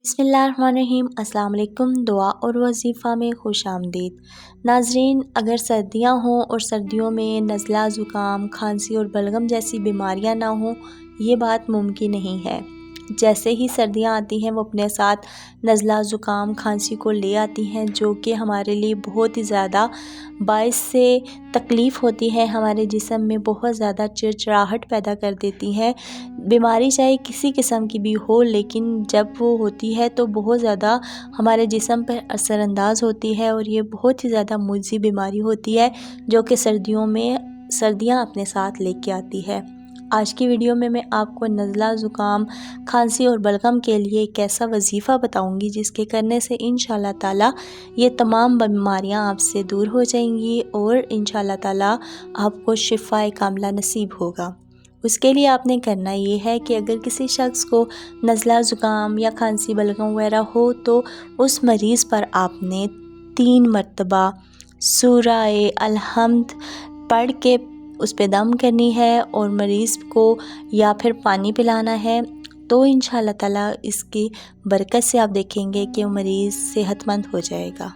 बिस्मिल्लाहिर्रहमानिर्रहीम। अस्सलाम वालेकुम। दुआ और वजीफ़ा में खुश आमदीद। नाज़रीन, अगर सर्दियाँ हों और सर्दियों में नज़ला, ज़ुकाम, खांसी और बलगम जैसी बीमारियाँ ना हों, ये बात मुमकिन नहीं है। जैसे ही सर्दियाँ आती हैं वो अपने साथ नज़ला, ज़ुकाम, खांसी को ले आती हैं, जो कि हमारे लिए बहुत ही ज़्यादा बाइस से तकलीफ़ होती है। हमारे जिस्म में बहुत ज़्यादा चिड़चिड़ाहट पैदा कर देती हैं। बीमारी चाहे किसी किस्म की भी हो, लेकिन जब वो होती है तो बहुत ज़्यादा हमारे जिस्म पर असरअंदाज़ होती है और ये बहुत ही ज़्यादा मुज़ी बीमारी होती है, जो कि सर्दियाँ अपने साथ लेके आती है। आज की वीडियो में मैं आपको नज़ला, ज़ुकाम, खांसी और बलगम के लिए एक ऐसा वजीफ़ा बताऊंगी जिसके करने से इंशाअल्लाह ताला ये तमाम बीमारियां आपसे दूर हो जाएंगी और इंशाअल्लाह ताला आपको शिफ़ाए कामिला नसीब होगा। उसके लिए आपने करना ये है कि अगर किसी शख्स को नज़ला, ज़ुकाम या खांसी, बलगम वगैरह हो तो उस मरीज़ पर आपने 3 मरतबा सूरह अल-हम्द पढ़ के उस पे दम करनी है और मरीज़ को या फिर पानी पिलाना है। तो इंशाअल्लाह ताला इसकी बरकत से आप देखेंगे कि वो मरीज़ सेहतमंद हो जाएगा।